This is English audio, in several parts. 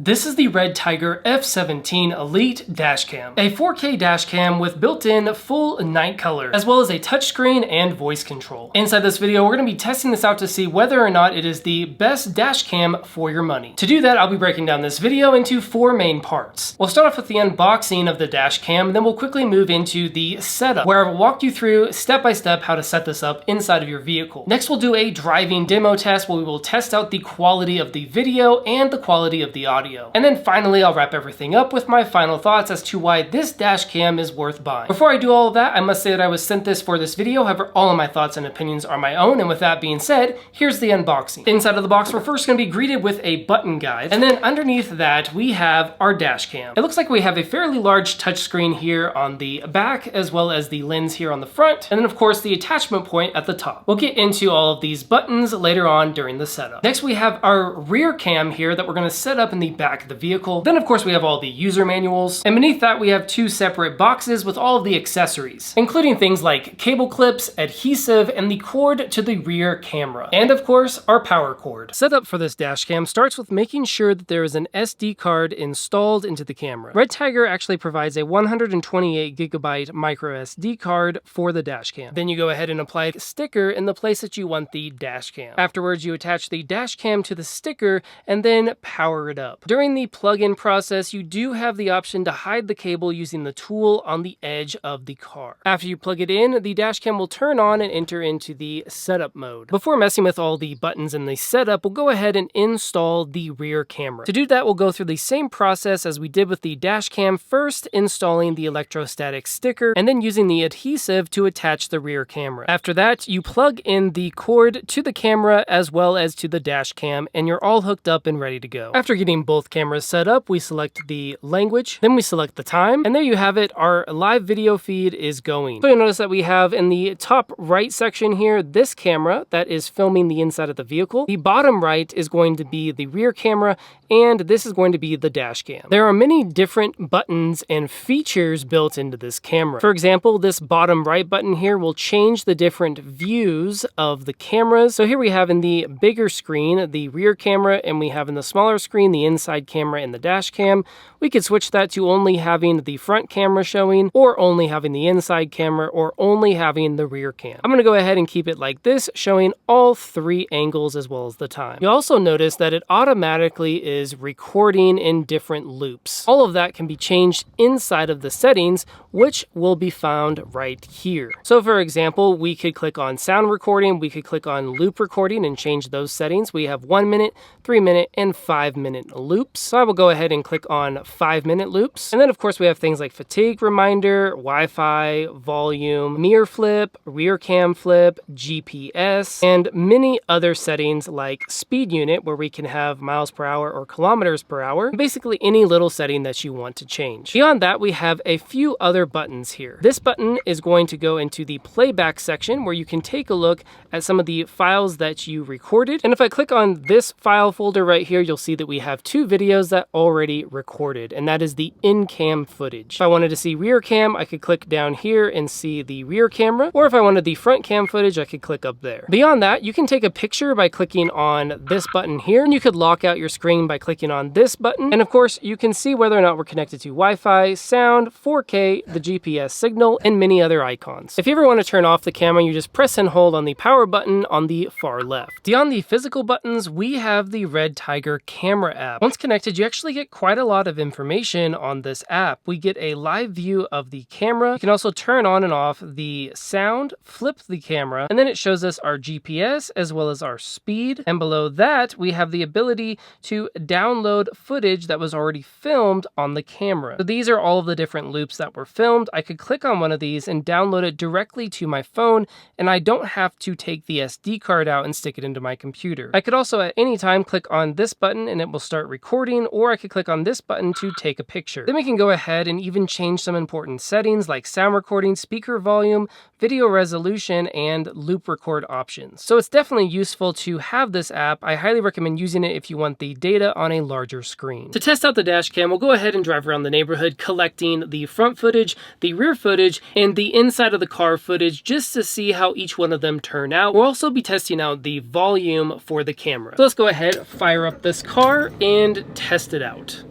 This is the REDTIGER F17 Elite dashcam, a 4K dashcam with built-in full night color, as well as a touchscreen and voice control. Inside this video, we're going to be testing this out to see whether or not it is the best dashcam for your money. To do that, I'll be breaking down this video into 4 main parts. We'll start off with the unboxing of the dashcam, then we'll quickly move into the setup, where I will walk you through step by step how to set this up inside of your vehicle. Next, we'll do a driving demo test where we will test out the quality of the video and the quality of the audio. And then finally, I'll wrap everything up with my final thoughts as to why this dash cam is worth buying. Before I do all of that, I must say that I was sent this for this video, however, all of my thoughts and opinions are my own, and with that being said, here's the unboxing. Inside of the box, we're first going to be greeted with a button guide, and then underneath that, we have our dash cam. It looks like we have a fairly large touchscreen here on the back, as well as the lens here on the front, and then of course the attachment point at the top. We'll get into all of these buttons later on during the setup. Next, we have our rear cam here that we're going to set up in the back of the vehicle. Then of course we have all the user manuals, and beneath that we have 2 separate boxes with all of the accessories, including things like cable clips, adhesive, and the cord to the rear camera, and of course our power cord. Setup for this dash cam starts with making sure that there is an SD card installed into the camera. REDTIGER actually provides a 128GB micro SD card for the dash cam. Then you go ahead and apply a sticker in the place that you want the dash cam. Afterwards, you attach the dash cam to the sticker and then power it up. During the plug-in process, you do have the option to hide the cable using the tool on the edge of the car. After you plug it in, the dash cam will turn on and enter into the setup mode. Before messing with all the buttons in the setup, we'll go ahead and install the rear camera. To do that, we'll go through the same process as we did with the dash cam, first installing the electrostatic sticker and then using the adhesive to attach the rear camera. After that, you plug in the cord to the camera as well as to the dash cam, and you're all hooked up and ready to go. After getting both cameras set up, we select the language, then we select the time, and there you have it, our live video feed is going. So you'll notice that we have in the top right section here, this camera that is filming the inside of the vehicle. The bottom right is going to be the rear camera, and this is going to be the dash cam. There are many different buttons and features built into this camera. For example, this bottom right button here will change the different views of the cameras. So here we have in the bigger screen, the rear camera, and we have in the smaller screen, the inside camera and the dash cam. We could switch that to only having the front camera showing, or only having the inside camera, or only having the rear cam. I'm going to go ahead and keep it like this, showing all 3 angles as well as the time. You also notice that it automatically is recording in different loops. All of that can be changed inside of the settings, which will be found right here. So for example, we could click on sound recording, we could click on loop recording and change those settings. We have 1 minute, 3 minute, and 5 minute loops. So I will go ahead and click on 5-minute loops. And then of course we have things like fatigue reminder, Wi-Fi, volume, mirror flip, rear cam flip, GPS, and many other settings like speed unit, where we can have miles per hour or kilometers per hour, basically any little setting that you want to change. Beyond that, we have a few other buttons here. This button is going to go into the playback section, where you can take a look at some of the files that you recorded. And if I click on this file folder right here, you'll see that we have 2 videos that already recorded, and that is the in-cam footage. If I wanted to see rear cam, I could click down here and see the rear camera, or if I wanted the front cam footage, I could click up there. Beyond that, you can take a picture by clicking on this button here, and you could lock out your screen by clicking on this button, and of course you can see whether or not we're connected to Wi-Fi, sound, 4K, the GPS signal, and many other icons. If you ever want to turn off the camera, you just press and hold on the power button on the far left. Beyond the physical buttons, we have the REDTIGER camera app. Once connected, you actually get quite a lot of information on this app. We get a live view of the camera. You can also turn on and off the sound, flip the camera, and then it shows us our GPS as well as our speed. And below that, we have the ability to download footage that was already filmed on the camera. So these are all of the different loops that were filmed. I could click on one of these and download it directly to my phone, and I don't have to take the SD card out and stick it into my computer. I could also at any time click on this button and it will start recording, or I could click on this button to take a picture. Then we can go ahead and even change some important settings like sound recording, speaker volume, video resolution, and loop record options. So it's definitely useful to have this app. I highly recommend using it if you want the data on a larger screen. To test out the dash cam, we'll go ahead and drive around the neighborhood collecting the front footage footage, the rear footage, and the inside of the car footage just to see how each one of them turn out. We'll also be testing out the volume for the camera. So let's go ahead, fire up this car, and test it out.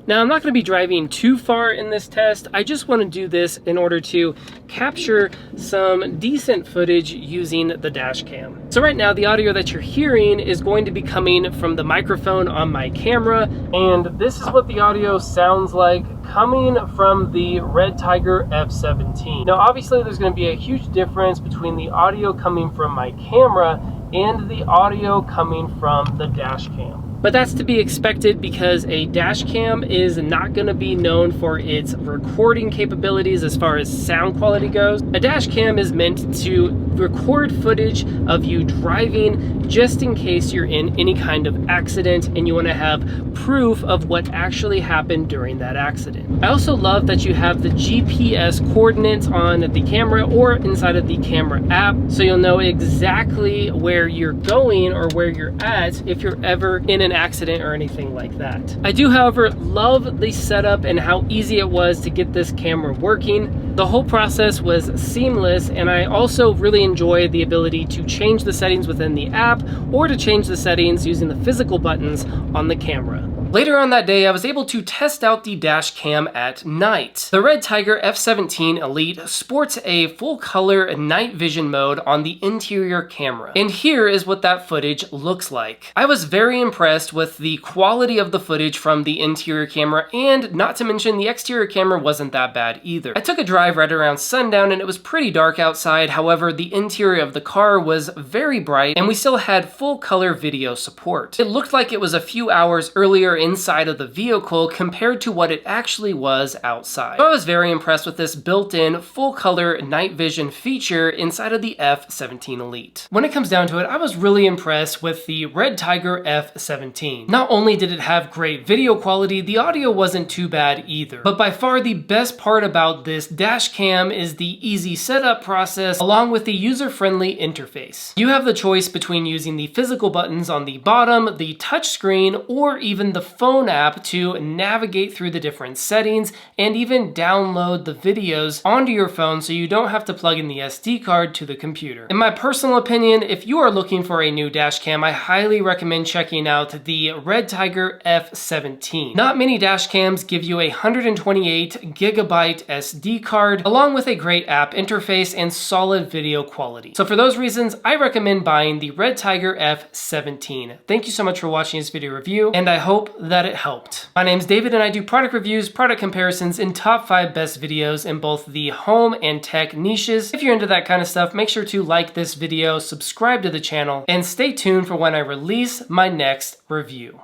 Now, I'm not going to be driving too far in this test. I just want to do this in order to capture some decent footage using the dash cam. So right now, the audio that you're hearing is going to be coming from the microphone on my camera, and this is what the audio sounds like coming from the REDTIGER F17. Now, obviously, there's going to be a huge difference between the audio coming from my camera and the audio coming from the dash cam. But that's to be expected because a dash cam is not going to be known for its recording capabilities as far as sound quality goes. A dash cam is meant to record footage of you driving just in case you're in any kind of accident and you want to have proof of what actually happened during that accident. I also love that you have the GPS coordinates on the camera or inside of the camera app, so you'll know exactly where you're going or where you're at if you're ever in an accident or anything like that. I do, however, love the setup and how easy it was to get this camera working. The whole process was seamless, and I also really enjoy the ability to change the settings within the app or to change the settings using the physical buttons on the camera. Later on that day, I was able to test out the dash cam at night. The REDTIGER F17 Elite sports a full color night vision mode on the interior camera. And here is what that footage looks like. I was very impressed with the quality of the footage from the interior camera, and not to mention the exterior camera wasn't that bad either. I took a drive right around sundown and it was pretty dark outside. However, the interior of the car was very bright and we still had full color video support. It looked like it was a few hours earlier inside of the vehicle compared to what it actually was outside. So I was very impressed with this built-in full color night vision feature inside of the F17 Elite. When it comes down to it, I was really impressed with the REDTIGER F17. Not only did it have great video quality, the audio wasn't too bad either. But by far the best part about this dash cam is the easy setup process along with the user-friendly interface. You have the choice between using the physical buttons on the bottom, the touch screen, or even the phone app to navigate through the different settings and even download the videos onto your phone so you don't have to plug in the SD card to the computer. In my personal opinion, if you are looking for a new dash cam, I highly recommend checking out the REDTIGER F17. Not many dash cams give you a 128 gigabyte SD card along with a great app interface and solid video quality. So for those reasons, I recommend buying the REDTIGER F17. Thank you so much for watching this video review, and I hope that it helped. My name's David and I do product reviews, product comparisons, and top 5 best videos in both the home and tech niches. If you're into that kind of stuff, make sure to like this video, subscribe to the channel, and stay tuned for when I release my next review.